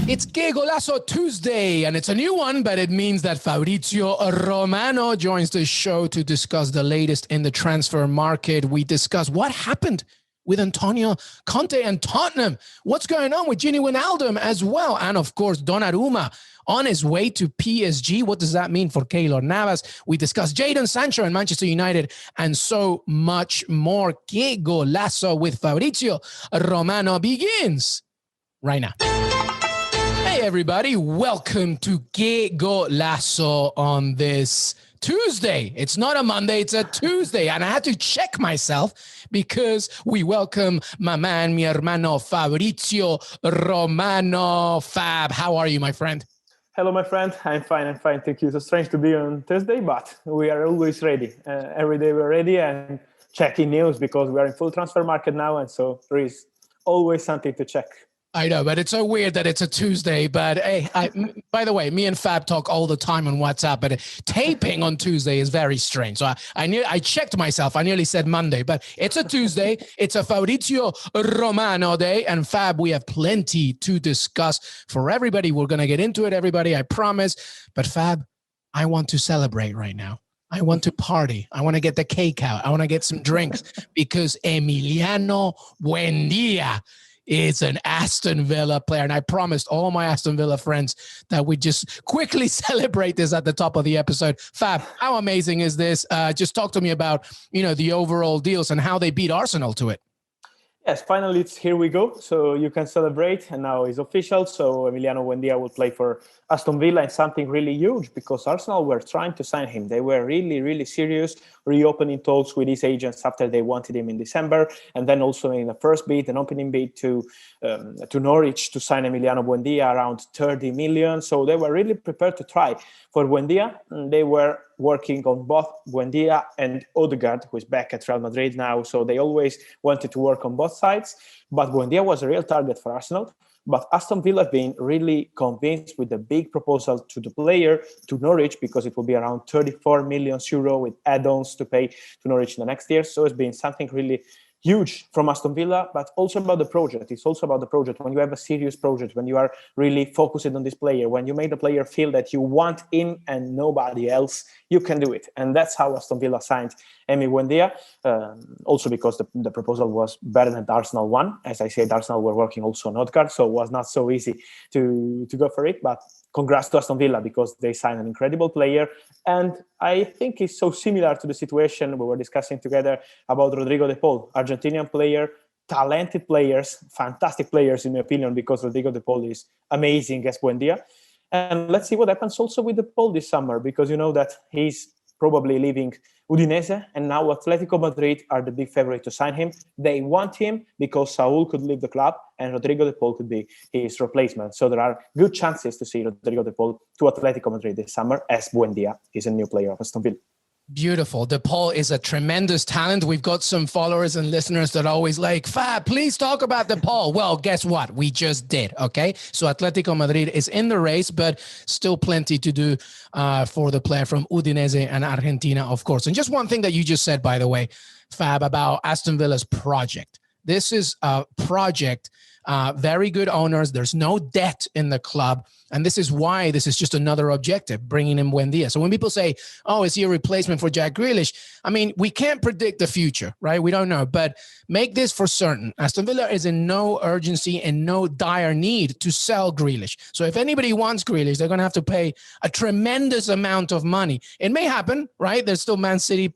It's Qué Golazo Tuesday, and it's a new one, but it means that Fabrizio Romano joins the show to discuss the latest in the transfer market. We discuss what happened with Antonio Conte and Tottenham, what's going on with Wijnaldum as well, and of course, Donnarumma on his way to PSG. What does that mean for Keylor Navas? We discuss Jadon Sancho and Manchester United and so much more. Qué Golazo with Fabrizio Romano begins right now. Hey, everybody. Welcome to Qué Golazo on this Tuesday. It's not a Monday, it's a Tuesday. And I had to check myself because we welcome my man, mi hermano, Fabrizio Romano. Fab, how are you, my friend? Hello, my friend. I'm fine. Thank you. It's strange to be on Thursday, but we are always ready. Every day we're ready and checking news because we are in full transfer market now. And so there is always something to check. I know, but it's so weird that it's a Tuesday. But hey, by the way, me and Fab talk all the time on WhatsApp, but taping on Tuesday is very strange. So I checked myself. I nearly said Monday, but it's a Tuesday. It's a Fabrizio Romano day. And Fab, we have plenty to discuss for everybody. We're going to get into it, everybody, I promise. But Fab, I want to celebrate right now. I want to party. I want to get the cake out. I want to get some drinks because Emiliano Buendia is an Aston Villa player. And I promised all my Aston Villa friends that we just quickly celebrate this at the top of the episode. Fab, how amazing is this? Just talk to me about, the overall deals and how they beat Arsenal to it. Yes, finally, here we go. So you can celebrate, and now it's official. So Emiliano Buendia will play for Aston Villa, and something really huge because Arsenal were trying to sign him. They were really, really serious, reopening talks with his agents after they wanted him in December, and then also in the first bid, an opening bid to Norwich to sign Emiliano Buendia around 30 million. So they were really prepared to try for Buendia. They were working on both Buendia and Odegaard, who is back at Real Madrid now. So they always wanted to work on both sides. But Buendia was a real target for Arsenal. But Aston Villa have been really convinced with the big proposal to the player to Norwich, because it will be around 34 million euro with add-ons to pay to Norwich in the next year. So it's been something really huge from Aston Villa, but also about the project. It's also about the project. When you have a serious project, when you are really focused on this player, when you make the player feel that you want him and nobody else, you can do it. And that's how Aston Villa signed Emi Buendia. Also because the proposal was better than the Arsenal one. As I said, Arsenal were working also on Odegaard, so it was not so easy to go for it. But congrats to Aston Villa because they signed an incredible player. And I think it's so similar to the situation we were discussing together about Rodrigo de Paul, Argentinian player, talented players, fantastic players in my opinion, because Rodrigo de Paul is amazing as Buendia. And let's see what happens also with de Paul this summer, because you know that he's probably leaving Udinese, and now Atletico Madrid are the big favorite to sign him. They want him because Saul could leave the club and Rodrigo de Paul could be his replacement. So there are good chances to see Rodrigo de Paul to Atletico Madrid this summer, as Buendia is a new player of Aston Villa. Beautiful. De Paul is a tremendous talent. We've got some followers and listeners that are always like, Fab, please talk about De Paul. Well, guess what? We just did. Okay. So Atletico Madrid is in the race, but still plenty to do for the player from Udinese and Argentina, of course. And just one thing that you just said, by the way, Fab, about Aston Villa's project. This is a project, very good owners. There's no debt in the club. And this is why this is just another objective, bringing in Buendia. So when people say, oh, is he a replacement for Jack Grealish? I mean, we can't predict the future, right? We don't know. But make this for certain. Aston Villa is in no urgency and no dire need to sell Grealish. So if anybody wants Grealish, they're going to have to pay a tremendous amount of money. It may happen, right? There's still Man City,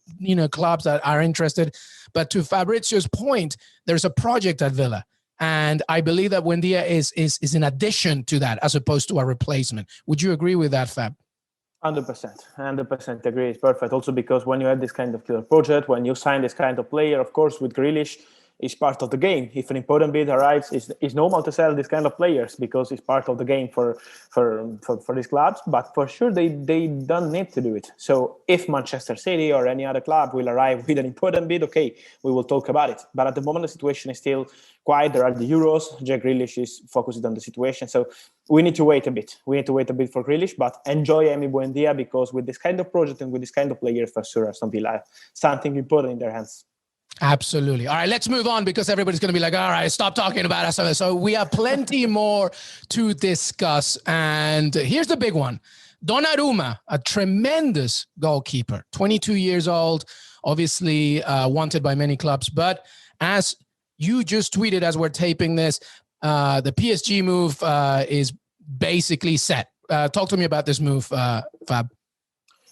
clubs that are interested. But to Fabrizio's point, there's a project at Villa. And I believe that Buendia is in addition to that, as opposed to a replacement. Would you agree with that, Fab? 100% agree. It's perfect. Also because when you have this kind of killer project, when you sign this kind of player, of course, with Grealish, it's part of the game. If an important bid arrives, it's normal to sell this kind of players because it's part of the game for these clubs. But for sure, they don't need to do it. So if Manchester City or any other club will arrive with an important bid, okay, we will talk about it. But at the moment, the situation is still quiet. There are the Euros. Jack Grealish is focused on the situation. So we need to wait a bit. We need to wait a bit for Grealish, but enjoy Emi Buendia because with this kind of project and with this kind of players, for sure, Aston Villa have something important in their hands. Absolutely. All right, let's move on because everybody's going to be like, all right, stop talking about us. So we have plenty more to discuss. And here's the big one. Donnarumma, a tremendous goalkeeper, 22 years old, obviously wanted by many clubs. But as you just tweeted as we're taping this, the PSG move is basically set. Talk to me about this move, Fab.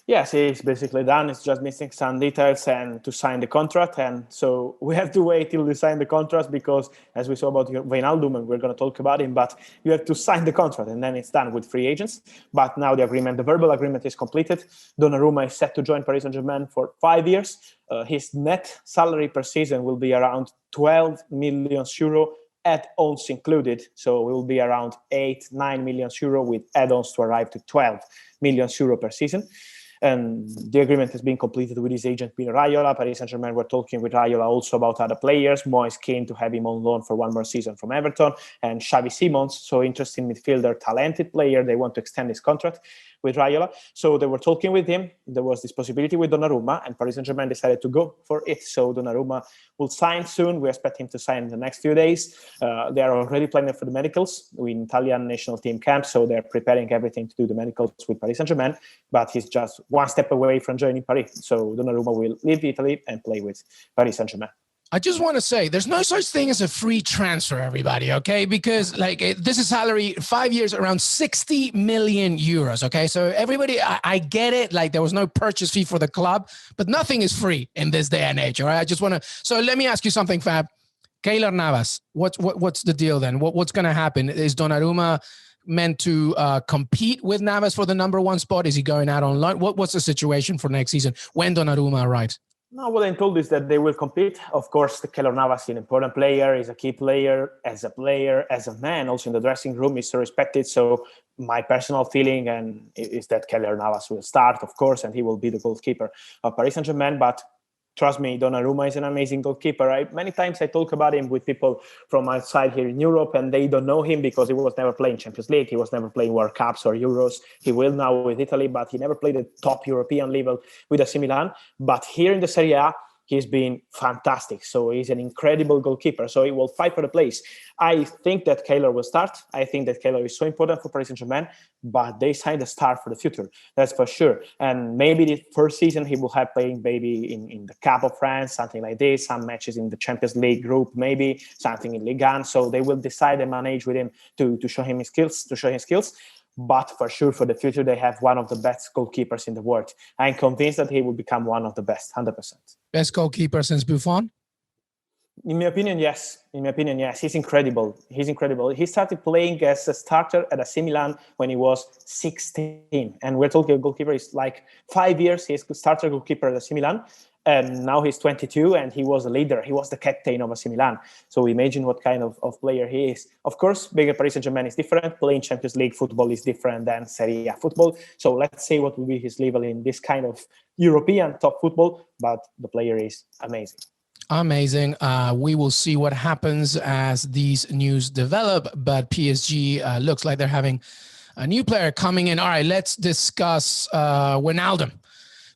Yes, it's basically done. It's just missing some details and to sign the contract. And so we have to wait till we sign the contract because, as we saw about Wijnaldum, and we're going to talk about him, but you have to sign the contract and then it's done with free agents. But now the verbal agreement is completed. Donnarumma is set to join Paris Saint-Germain for 5 years. His net salary per season will be around 12 million euro, add-ons included. So it will be around 8-9 million euro with add-ons to arrive to 12 million euro per season. And the agreement has been completed with his agent, Pino Raiola. Paris Saint-Germain were talking with Raiola also about other players. Mo is keen to have him on loan for one more season from Everton. And Xavi Simons, so interesting midfielder, talented player. They want to extend his contract with Raiola. So they were talking with him. There was this possibility with Donnarumma, and Paris Saint-Germain decided to go for it. So Donnarumma will sign soon. We expect him to sign in the next few days. They are already planning for the medicals in Italian national team camp. So they're preparing everything to do the medicals with Paris Saint-Germain. But he's just one step away from joining Paris. So Donnarumma will leave Italy and play with Paris Saint-Germain. I just want to say there's no such thing as a free transfer, everybody, okay? Because this is salary, 5 years, around 60 million euros, okay? So everybody, I get it. Like there was no purchase fee for the club, but nothing is free in this day and age, all right? I just want to, so let me ask you something, Fab. Keylor Navas, what's the deal then? What's going to happen? Is Donnarumma meant to compete with Navas for the number one spot? Is he going out on loan? What's the situation for next season when Donnarumma arrives? No, what I'm told is that they will compete. Of course, the Keylor Navas is an important player, is a key player, as a man, also in the dressing room, is so respected. So my personal feeling is that Keylor Navas will start, of course, and he will be the goalkeeper of Paris Saint-Germain. But trust me, Donnarumma is an amazing goalkeeper. Many times I talk about him with people from outside here in Europe, and they don't know him because he was never playing Champions League. He was never playing World Cups or Euros. He will now with Italy, but he never played at top European level with AC Milan. But here in the Serie A, he's been fantastic. So he's an incredible goalkeeper. So he will fight for the place. I think that Keylor will start. I think that Keylor is so important for Paris Saint-Germain, but they signed a star for the future. That's for sure. And maybe the first season he will have playing maybe in the Cup of France, something like this, some matches in the Champions League group, maybe something in Ligue 1. So they will decide and manage with him to show him his skills. But for sure, for the future, they have one of the best goalkeepers in the world. I'm convinced that he will become one of the best, 100%. Best goalkeeper since Buffon? In my opinion, yes. He's incredible. He started playing as a starter at AC Milan when he was 16. And we're talking a goalkeeper is like 5 years. He's a starter goalkeeper at AC Milan. And now he's 22 and he was a leader. He was the captain of AC Milan. So imagine what kind of player he is. Of course, bigger Paris Saint-Germain is different. Playing Champions League football is different than Serie A football. So let's see what will be his level in this kind of European top football. But the player is amazing. Amazing. We will see what happens as these news develop. But PSG looks like they're having a new player coming in. All right, let's discuss Wijnaldum.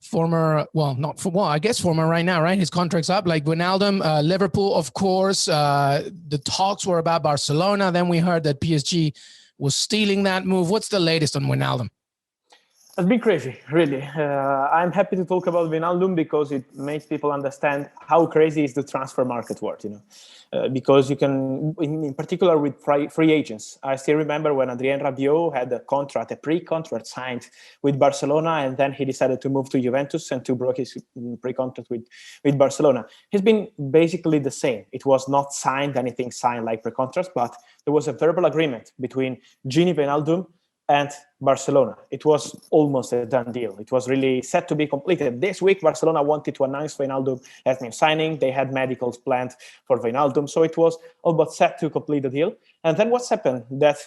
Former right now, right? His contract's up. Like Wijnaldum, Liverpool, of course. The talks were about Barcelona. Then we heard that PSG was stealing that move. What's the latest on Wijnaldum? It's been crazy, really. I'm happy to talk about Wijnaldum because it makes people understand how crazy is the transfer market world, because you can, in particular with free agents. I still remember when Adrien Rabiot had a pre-contract signed with Barcelona, and then he decided to move to Juventus and to broke his pre-contract with Barcelona. He's been basically the same. It was not anything signed like pre-contract, but there was a verbal agreement between Gini Wijnaldum and Barcelona. It was almost a done deal. It was really set to be completed. This week, Barcelona wanted to announce Wijnaldum as new signing. They had medicals planned for Wijnaldum. So it was all but set to complete the deal. And then what's happened? That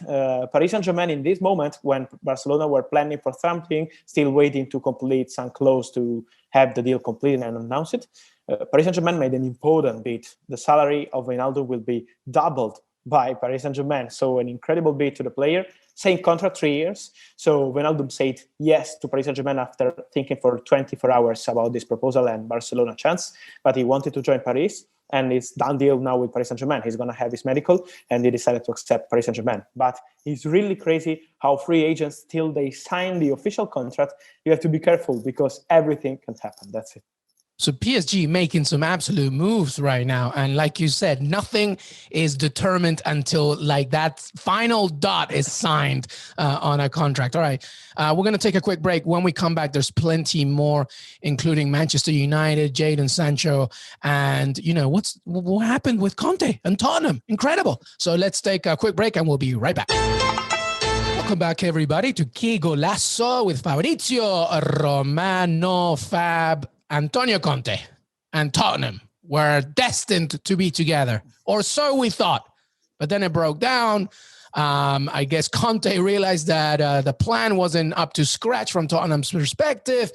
Paris Saint-Germain, in this moment, when Barcelona were planning for something, still waiting to complete some clause to have the deal completed and announce it, Paris Saint-Germain made an important bid. The salary of Wijnaldum will be doubled by Paris Saint-Germain. So an incredible bid to the player. Same contract, 3 years. So Wijnaldum said yes to Paris Saint-Germain after thinking for 24 hours about this proposal and Barcelona chance, but he wanted to join Paris. And it's done deal now with Paris Saint-Germain. He's going to have his medical, and he decided to accept Paris Saint-Germain. But it's really crazy how free agents, till they sign the official contract, you have to be careful because everything can happen. That's it. So PSG making some absolute moves right now. And like you said, nothing is determined until like that final dot is signed on a contract. All right. We're going to take a quick break. When we come back, there's plenty more, including Manchester United, Jadon Sancho, and, you know, what happened with Conte and Tottenham. Incredible. So let's take a quick break and we'll be right back. Welcome back, everybody, to Qué Golazo with Fabrizio Romano, Fab. Antonio Conte and Tottenham were destined to be together, or so we thought. But then it broke down. I guess Conte realized that the plan wasn't up to scratch from Tottenham's perspective.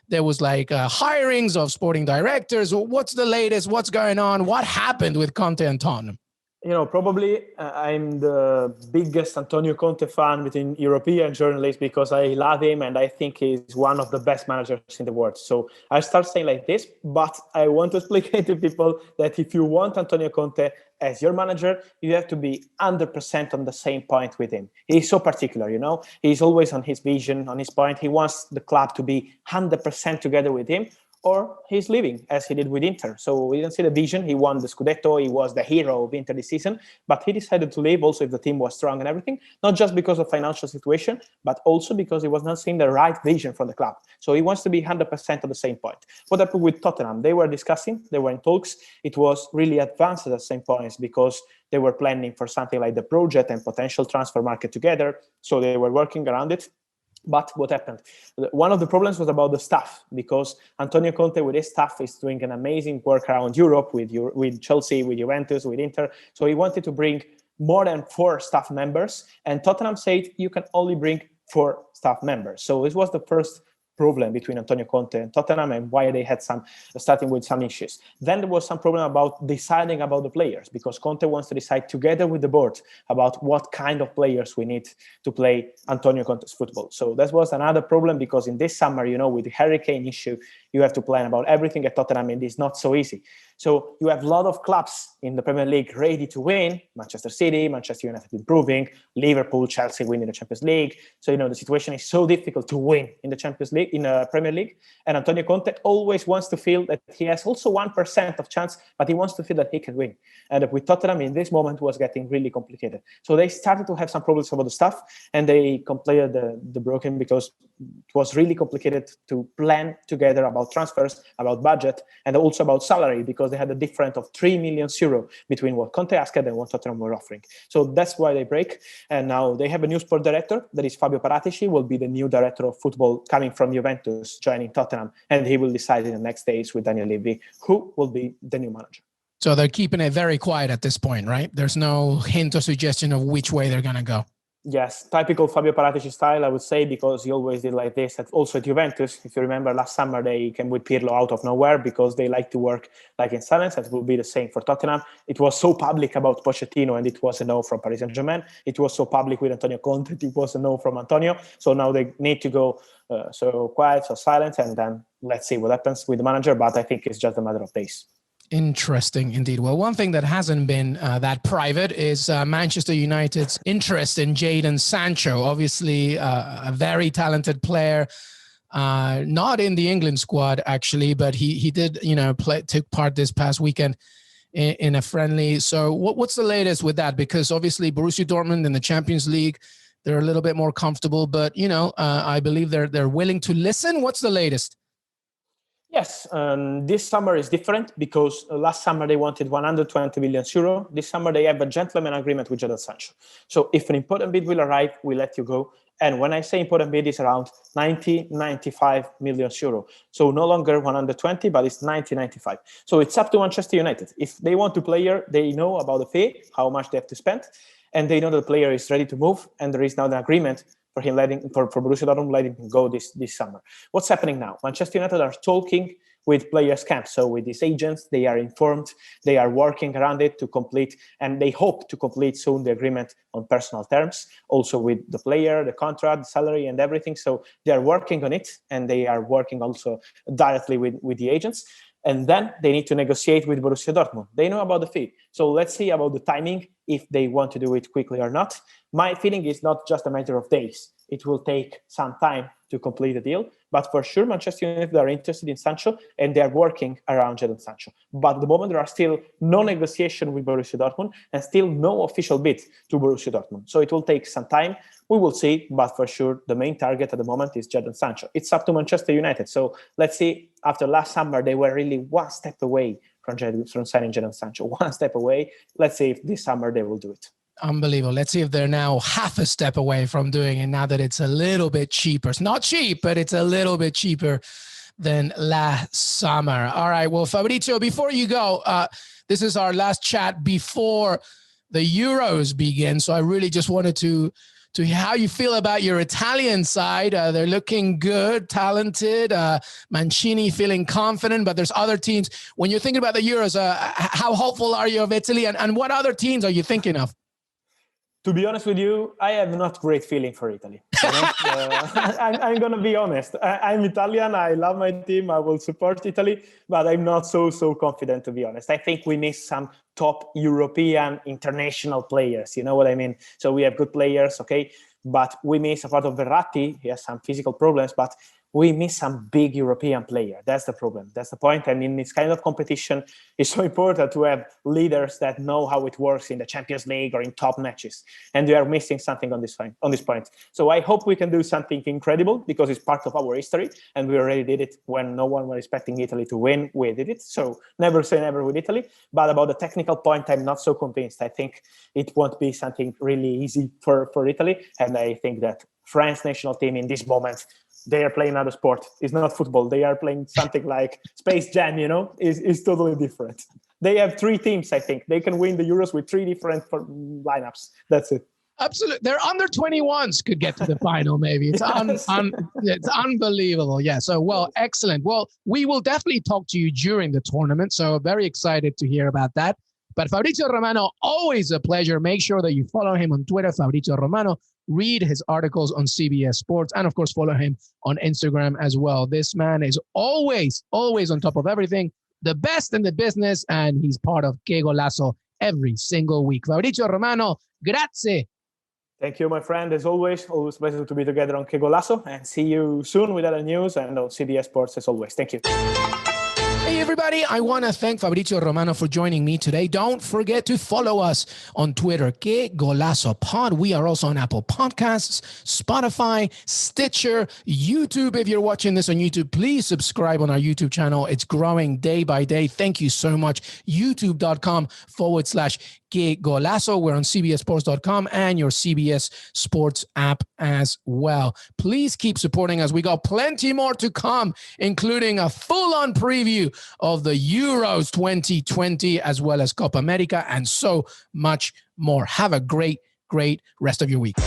There was like hirings of sporting directors. What's the latest? What's going on? What happened with Conte and Tottenham? You know, probably I'm the biggest Antonio Conte fan within European journalists because I love him and I think he's one of the best managers in the world. So I start saying like this, but I want to explain to people that if you want Antonio Conte as your manager, you have to be 100% on the same point with him. He's so particular, you know. He's always on his vision, on his point. He wants the club to be 100% together with him, or he's leaving, as he did with Inter. So we didn't see the vision. He won the Scudetto. He was the hero of Inter this season. But he decided to leave also if the team was strong and everything, not just because of financial situation, but also because he was not seeing the right vision from the club. So he wants to be 100% on the same point. What happened with Tottenham? They were discussing. They were in talks. It was really advanced at the same points because they were planning for something like the project and potential transfer market together. So they were working around it. But what happened? One of the problems was about the staff, because Antonio Conte with his staff is doing an amazing work around Europe with Chelsea, with Juventus, with Inter. So he wanted to bring more than 4 staff members, and Tottenham said you can only bring 4 staff members. So this was the first problem between Antonio Conte and Tottenham and why they had starting with some issues. Then there was some problem about deciding about the players, because Conte wants to decide together with the board about what kind of players we need to play Antonio Conte's football. So that was another problem, because in this summer, you know, with the hurricane issue, you have to plan about everything at Tottenham, and it's not so easy. So you have a lot of clubs in the Premier League ready to win. Manchester City, Manchester United improving, Liverpool, Chelsea winning the Champions League. So, you know, the situation is so difficult to win in the Champions League, in the Premier League. And Antonio Conte always wants to feel that he has also 1% of chance, but he wants to feel that he can win. And with Tottenham in this moment was getting really complicated. So they started to have some problems about the stuff, and they completed the broken, because it was really complicated to plan together about transfers, about budget, and also about salary, because they had a difference of 3 million euro between what Conte asked and what Tottenham were offering. So that's why they break. And now they have a new sport director, that is Fabio Paratici, will be the new director of football coming from Juventus, joining Tottenham, and he will decide in the next days with Daniel Levy who will be the new manager. So they're keeping it very quiet at this point, right? There's no hint or suggestion of which way they're going to go. Yes, typical Fabio Paratici style, I would say, because he always did like this. Also at Juventus, if you remember last summer, they came with Pirlo out of nowhere because they like to work like in silence. That will be the same for Tottenham. It was so public about Pochettino, and it was a no from Paris Saint-Germain. It was so public with Antonio Conte, it was a no from Antonio. So now they need to go so quiet, so silent, and then let's see what happens with the manager. But I think it's just a matter of days. Interesting indeed. Well, one thing that hasn't been that private is Manchester United's interest in Jadon Sancho. Obviously, a very talented player, not in the England squad actually, but he did, you know, took part this past weekend in a friendly. So what's the latest with that? Because obviously Borussia Dortmund in the Champions League, they're a little bit more comfortable, but you know, I believe they're willing to listen. What's the latest? Yes, this summer is different, because last summer they wanted 120 million euro. This summer they have a gentleman agreement with Jadon Sancho. So if an important bid will arrive, we let you go. And when I say important bid, it's around 95 million euro. So no longer 120, but it's 95. So it's up to Manchester United. If they want to player, they know about the fee, how much they have to spend, and they know the player is ready to move, and there is now an agreement for him for Borussia Dortmund letting him go this summer. What's happening now? Manchester United are talking with players' camps. So with these agents, they are informed, they are working around it to complete, and they hope to complete soon the agreement on personal terms, also with the player, the contract, the salary, and everything. So they are working on it, and they are working also directly with the agents. And then they need to negotiate with Borussia Dortmund. They know about the fee. So let's see about the timing, if they want to do it quickly or not. My feeling is not just a matter of days. It will take some time to complete the deal. But for sure, Manchester United are interested in Sancho, and they are working around Jadon Sancho. But at the moment, there are still no negotiation with Borussia Dortmund and still no official bid to Borussia Dortmund. So it will take some time. We will see. But for sure, the main target at the moment is Jadon Sancho. It's up to Manchester United. So let's see. After last summer, they were really one step away from signing Jadon Sancho. One step away. Let's see if this summer they will do it. Unbelievable. Let's see if they're now half a step away from doing it now that it's a little bit cheaper. It's not cheap, but it's a little bit cheaper than last summer. All right. Well, Fabrizio, before you go, this is our last chat before the Euros begin. So I really just wanted to hear how you feel about your Italian side. They're looking good, talented. Mancini feeling confident, but there's other teams. When you're thinking about the Euros, how hopeful are you of Italy, and what other teams are you thinking of? To be honest with you, I have not great feeling for Italy. You know? I'm going to be honest. I'm Italian. I love my team. I will support Italy, but I'm not so confident, to be honest. I think we miss some top European international players. You know what I mean? So we have good players, okay, but we miss a part of Verratti. He has some physical problems, but we miss some big European player. That's the problem. That's the point. I mean, this kind of competition is so important to have leaders that know how it works in the Champions League or in top matches. And we are missing something on this point. So I hope we can do something incredible, because it's part of our history. And we already did it when no one was expecting Italy to win. We did it. So never say never with Italy. But about the technical point, I'm not so convinced. I think it won't be something really easy for Italy. And I think that France national team in this moment, they are playing another sport. It's not football. They are playing something like Space Jam, you know, is totally different. They have 3 teams, I think. They can win the Euros with 3 different lineups. That's it. Absolutely. Their under 21s could get to the final, maybe. It's, Yes. it's unbelievable. Yeah. So, well, excellent. Well, we will definitely talk to you during the tournament. So very excited to hear about that. But Fabrizio Romano, always a pleasure. Make sure that you follow him on Twitter, Fabrizio Romano. Read his articles on CBS Sports, and of course, follow him on Instagram as well. This man is always on top of everything, the best in the business, and he's part of Qué Golazo every single week. Fabrizio Romano, grazie. Thank you, my friend. As always a pleasure to be together on Qué Golazo, and see you soon with other news and on CBS Sports as always. Thank you. Hey, everybody. I want to thank Fabrizio Romano for joining me today. Don't forget to follow us on Twitter, Qué Golazo Pod. We are also on Apple Podcasts, Spotify, Stitcher, YouTube. If you're watching this on YouTube, please subscribe on our YouTube channel. It's growing day by day. Thank you so much. YouTube.com/Qué Golazo. We're on CBSSports.com and your CBS Sports app as well. Please keep supporting us. We got plenty more to come, including a full-on preview of the Euros 2020, as well as Copa America, and so much more. Have a great rest of your week.